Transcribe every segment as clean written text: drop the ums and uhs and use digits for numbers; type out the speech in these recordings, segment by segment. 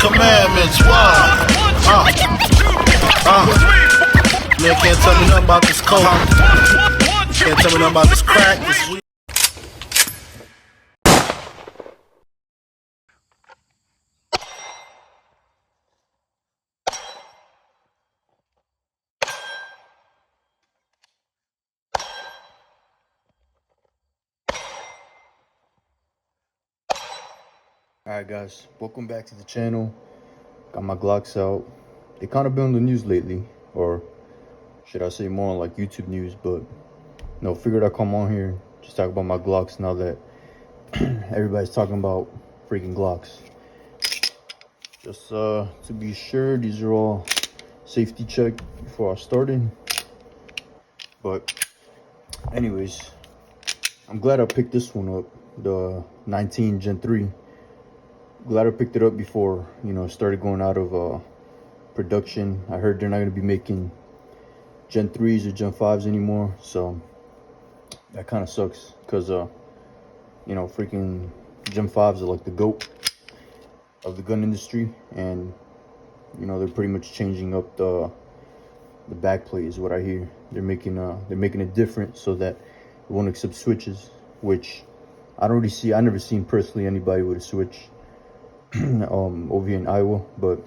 commandments. Why? Man can't tell me nothing about this coke. Can't tell me nothing about this crack, this weed. Alright guys, welcome back to the channel. Got my Glocks out. They kind of been on the news lately, or should I say more on like YouTube news, but no, figured I'd come on here, just talk about my Glocks now that everybody's talking about freaking Glocks. Just to be sure, these are all safety check before I started. But anyways, I'm glad I picked this one up, the 19 Gen 3. Glad I picked it up before, it started going out of production. I heard they're not going to be making Gen 3s or Gen 5s anymore, so that kind of sucks because freaking Gen 5s are like the GOAT of the gun industry, and they're pretty much changing up the backplate is what I hear. They're making it different so that it won't accept switches, which I never seen personally anybody with a switch over here in Iowa, but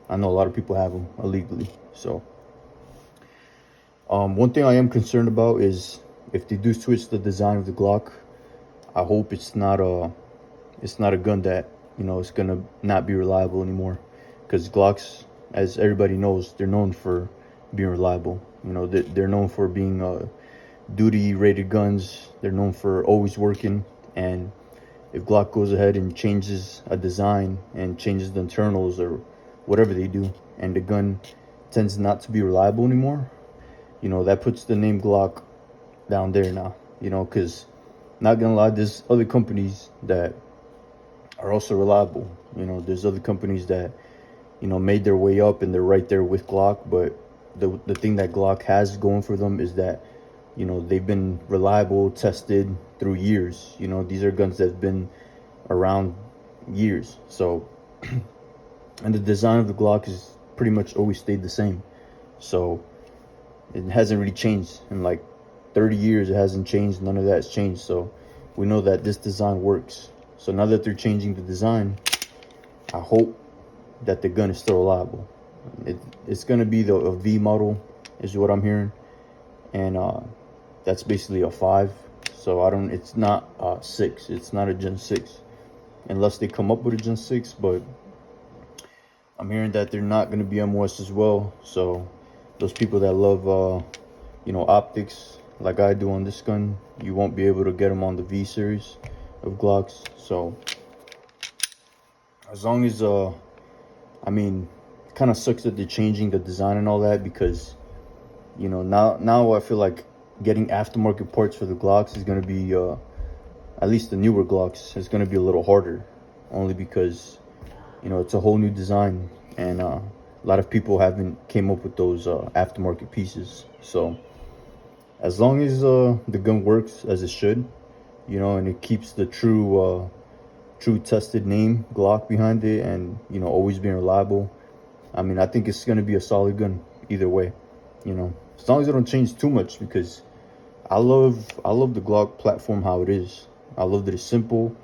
I know a lot of people have them illegally. So one thing I am concerned about is if they do switch the design of the Glock, I hope it's not a gun that it's gonna not be reliable anymore, because Glocks, as everybody knows, they're known for being reliable. They're known for being duty rated guns. They're known for always working, and if Glock goes ahead and changes a design and changes the internals or whatever they do, and the gun tends not to be reliable anymore, that puts the name Glock down there now, because not gonna lie, there's other companies that are also reliable. There's other companies that, made their way up and they're right there with Glock, but the thing that Glock has going for them is that they've been reliable, tested through years. These are guns that have been around years. So, and the design of the Glock is pretty much always stayed the same. So it hasn't really changed in like 30 years. It hasn't changed. None of that's changed. So we know that this design works. So now that they're changing the design, I hope that the gun is still reliable. It's going to be a V model is what I'm hearing. And that's basically a 5. So it's not 6. It's not a Gen 6 unless they come up with a Gen 6, but I'm hearing that they're not going to be MOS as well. So those people that love optics like I do on this gun, you won't be able to get them on the V series of Glocks. So as long as it kind of sucks that they're changing the design and all that, because now I feel like getting aftermarket parts for the Glocks is going to be, at least the newer Glocks, is going to be a little harder, only because, it's a whole new design, and a lot of people haven't came up with those aftermarket pieces. So as long as the gun works as it should, and it keeps the true tested name Glock behind it, and, always being reliable, I think it's going to be a solid gun either way, as long as it don't change too much, because I love the Glock platform how it is. I love that it's simple,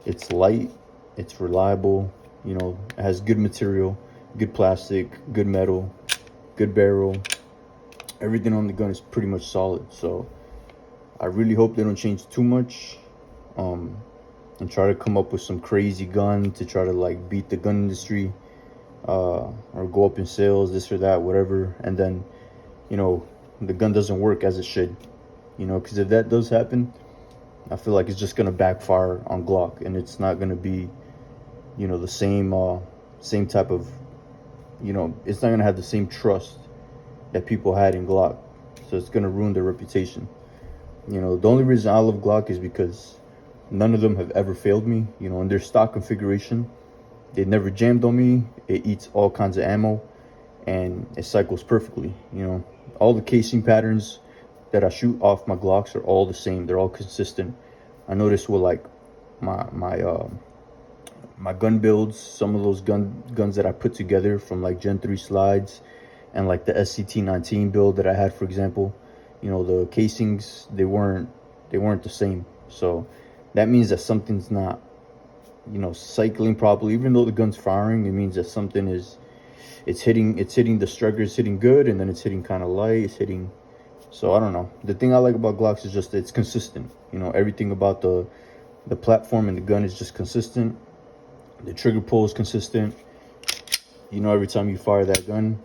it's light, it's reliable, it has good material, good plastic, good metal, good barrel. Everything on the gun is pretty much solid. So I really hope they don't change too much and try to come up with some crazy gun to try to like beat the gun industry, or go up in sales, this or that, whatever, and then the gun doesn't work as it should, because if that does happen, I feel like it's just going to backfire on Glock, and it's not going to be, the same type of, it's not going to have the same trust that people had in Glock. So it's going to ruin their reputation. The only reason I love Glock is because none of them have ever failed me, in their stock configuration. They never jammed on me. It eats all kinds of ammo, and it cycles perfectly. All the casing patterns that I shoot off my Glocks are all the same. They're all consistent. I noticed with like my my gun builds, some of those guns that I put together from like Gen 3 slides and like the SCT-19 build that I had, for example, you know, the casings, they weren't the same. So that means that something's not, you know, cycling properly. Even though the gun's firing, it means that something is, it's hitting the striker, it's hitting good, and then it's hitting kind of light, it's hitting. So I don't know. The thing I like about Glocks is just it's consistent. You know, everything about the platform and the gun is just consistent. The trigger pull is consistent. You know, every time you fire that gun,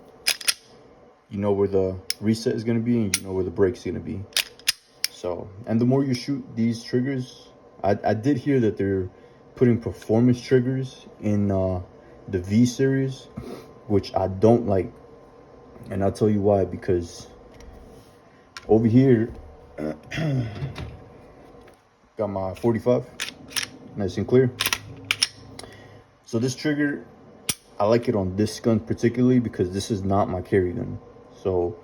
you know where the reset is going to be, and you know where the brake's going to be. So, and the more you shoot these triggers, I did hear that they're putting performance triggers in the V series, which I don't like. And I'll tell you why. Because over here, got my 45, nice and clear. So this trigger, I like it on this gun particularly because this is not my carry gun. So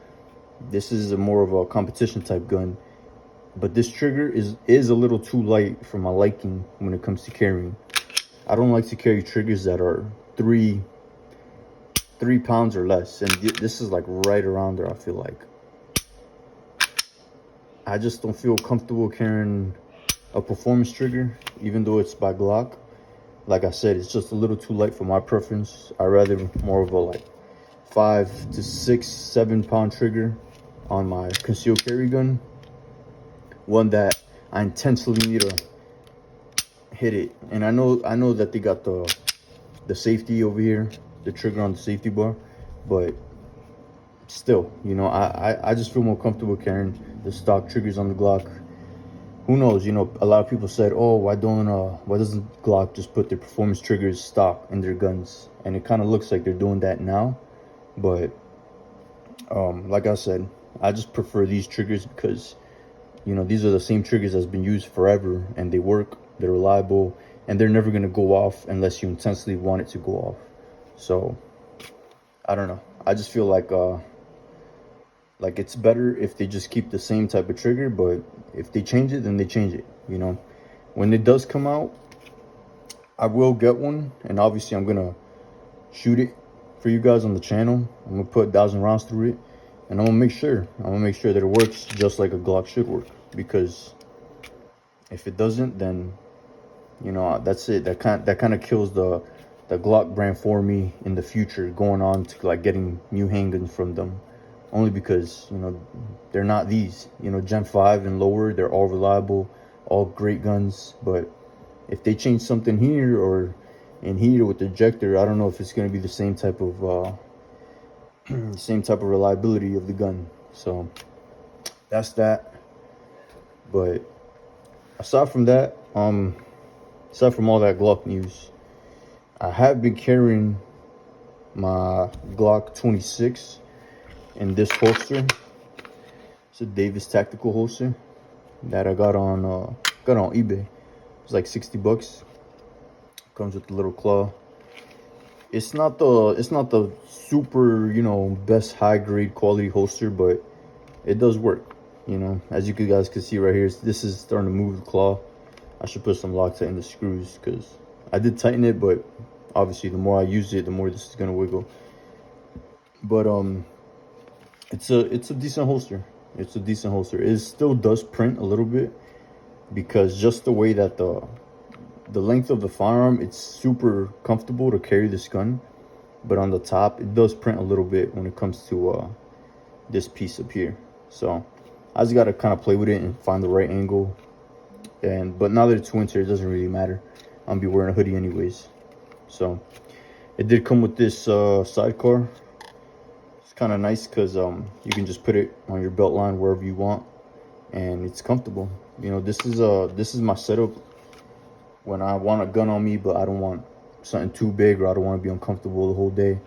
this is more of a competition type gun. But this trigger is a little too light for my liking when it comes to carrying. I don't like to carry triggers that are 3 pounds or less. And this is like right around there, I feel like. I just don't feel comfortable carrying a performance trigger, even though it's by Glock. Like I said, it's just a little too light for my preference. I rather more of a like 5 to 6, 7 pound trigger on my concealed carry gun. One that I intentionally need to hit it. And I know that they got the safety over here, the trigger on the safety bar, but still, you know, I just feel more comfortable carrying the stock triggers on the Glock. Who knows? You know, a lot of people said, "Oh, why doesn't Glock just put their performance triggers stock in their guns?" And it kind of looks like they're doing that now. But like I said, I just prefer these triggers because, you know, these are the same triggers that's been used forever, and they work, they're reliable, and they're never gonna go off unless you intensely want it to go off. So I don't know. I just feel like it's better if they just keep the same type of trigger, but if they change it, then they change it. You know, when it does come out, I will get one, and obviously I'm gonna shoot it for you guys on the channel. I'm gonna put 1,000 rounds through it, and I'm gonna make sure that it works just like a Glock should work. Because if it doesn't, then, you know, that's it. That kind of kills the Glock brand for me in the future, going on to like getting new handguns from them. Only because, you know, they're not these, you know, Gen 5 and lower. They're all reliable, all great guns. But if they change something here or in here with the ejector, I don't know if it's going to be the same type of reliability of the gun. So that's that. But aside from that, aside from all that Glock news, I have been carrying my Glock 26 in this holster. It's a Davis tactical holster that I got on eBay. It's like $60. Comes with the little claw. It's not the super, you know, best high grade quality holster, but it does work. You know, as you guys can see right here, this is starting to move the claw. I should put some Loctite in the screws because I did tighten it, but obviously the more I use it, the more this is gonna wiggle. But it's a decent holster. It's a decent holster. It still does print a little bit because just the way that the length of the firearm, it's super comfortable to carry this gun, but on the top it does print a little bit when it comes to this piece up here. So I just gotta kind of play with it and find the right angle. But now that it's winter, it doesn't really matter. I'm gonna be wearing a hoodie anyways. So it did come with this sidecar. Kind of nice because you can just put it on your belt line wherever you want, and it's comfortable. You know, this is my setup when I want a gun on me, but I don't want something too big, or I don't want to be uncomfortable the whole day.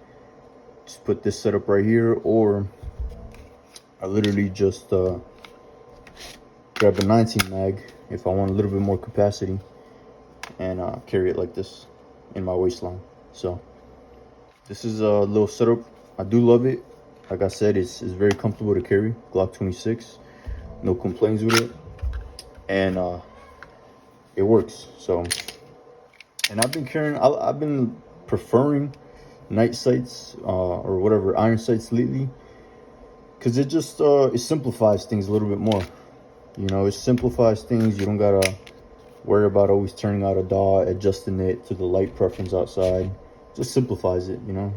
Just put this setup right here, or I literally just grab a 19 mag if I want a little bit more capacity, and carry it like this in my waistline. So this is a little setup. I do love it. Like I said, it's very comfortable to carry. Glock 26, no complaints with it, and it works. So And I've been preferring night sights or whatever iron sights lately, because it just it simplifies things a little bit more. You know, it simplifies things. You don't gotta worry about always turning out a dot, adjusting it to the light preference outside. Just simplifies it, you know.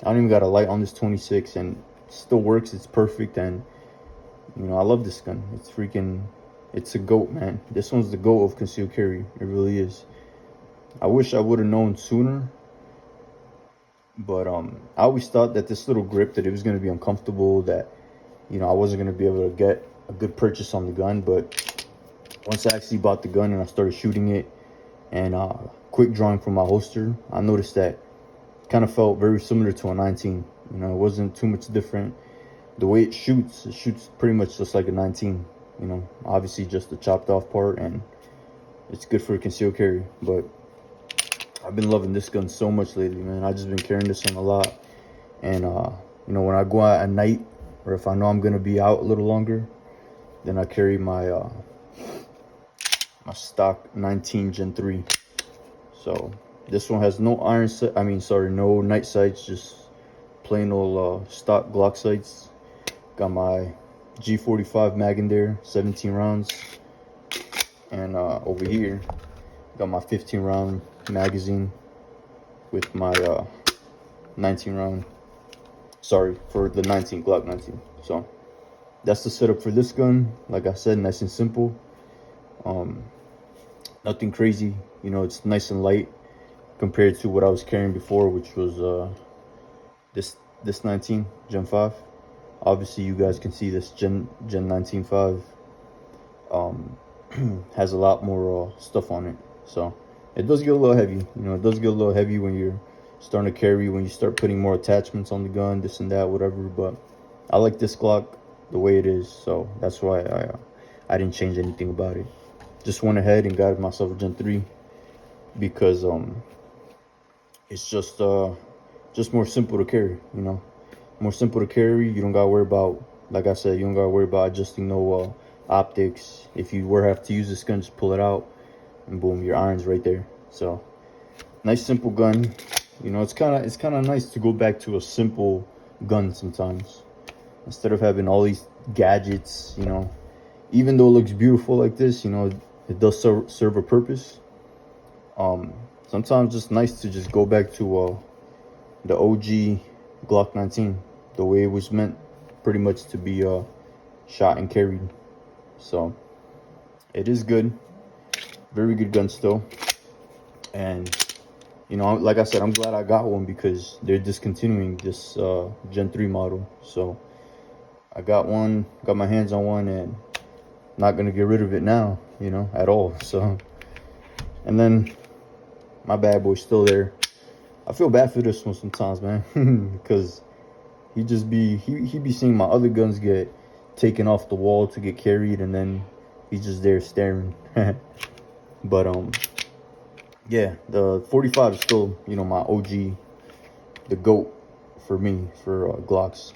I don't even got a light on this 26 and it still works. It's perfect. And you know, I love this gun. It's a goat, man. This one's the goat of concealed carry. It really is. I wish I would have known sooner, but I always thought that this little grip, that it was going to be uncomfortable, that, you know, I wasn't going to be able to get a good purchase on the gun. But once I actually bought the gun and I started shooting it and quick drawing from my holster, I noticed that it kind of felt very similar to a 19. You know, it wasn't too much different. The way it shoots pretty much just like a 19. You know, obviously just the chopped off part, and it's good for a concealed carry. But I've been loving this gun so much lately, man. I've just been carrying this one a lot. And you know, when I go out at night, or if I know I'm gonna be out a little longer, then I carry my my stock 19 Gen 3. So this one has no no night sights, just plain old stock Glock sights. Got my G45 mag in there, 17 rounds. And over here, got my 15 round magazine with my 19 round. Sorry, for the 19 Glock 19. So that's the setup for this gun. Like I said, nice and simple. Nothing crazy. You know, it's nice and light compared to what I was carrying before, which was this 19 Gen 5. Obviously, you guys can see this Gen 19.5 has a lot more stuff on it. So it does get a little heavy. You know, it does get a little heavy when you're starting to carry, when you start putting more attachments on the gun, this and that, whatever. But I like this Glock the way it is, so that's why I didn't change anything about it. Just went ahead and got myself a Gen 3 because it's just more simple to carry. You know, more simple to carry. You don't gotta worry about, like I said, you don't gotta worry about adjusting no optics. If you were have to use this gun, just pull it out and boom, your iron's right there. So nice simple gun. You know, it's kind of nice to go back to a simple gun sometimes, instead of having all these gadgets. You know, even though it looks beautiful like this, you know, it does serve a purpose. Sometimes it's nice to just go back to the OG Glock 19, the way it was meant pretty much to be shot and carried. So it is good, very good gun still. And you know, like I said, I'm glad I got one because they're discontinuing this Gen 3 model. So I got my hands on one, and not gonna get rid of it now, you know, at all. So, and then my bad boy's still there. I feel bad for this one sometimes, man, because he be seeing my other guns get taken off the wall to get carried, and then he's just there staring. But yeah, the 45 is still, you know, my OG, the GOAT for me, for Glocks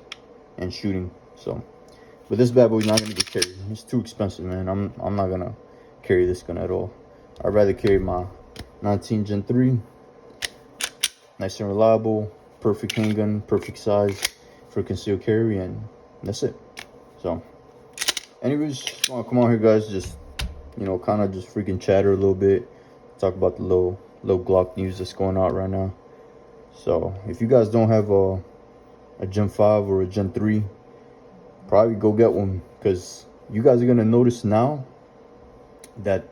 and shooting. So, but this bad boy's not gonna get carried. It's too expensive, man. I'm not gonna carry this gun at all. I'd rather carry my 19 Gen 3. Nice and reliable, perfect handgun, perfect size for concealed carry, and that's it. So, anyways, just wanna come on here, guys. Just, you know, kind of just freaking chatter a little bit. Talk about the low Glock news that's going out right now. So if you guys don't have a Gen 5 or a Gen 3, probably go get one, because you guys are gonna notice now that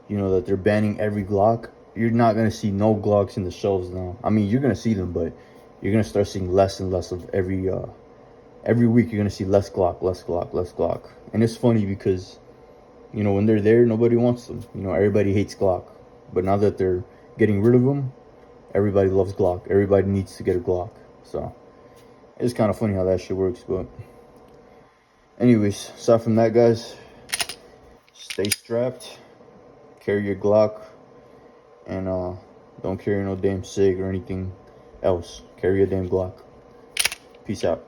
you know, that they're banning every Glock. You're not gonna see no Glocks in the shelves now. I mean, you're gonna see them, but you're gonna start seeing less and less of every week. You're gonna see less Glock, less Glock, less Glock. And it's funny because, you know, when they're there, nobody wants them. You know, everybody hates Glock. But now that they're getting rid of them, everybody loves Glock. Everybody needs to get a Glock. So it's kind of funny how that shit works. But anyways, aside from that, guys, stay strapped, carry your Glock, and don't carry no damn SIG or anything else. Carry a damn Glock. Peace out.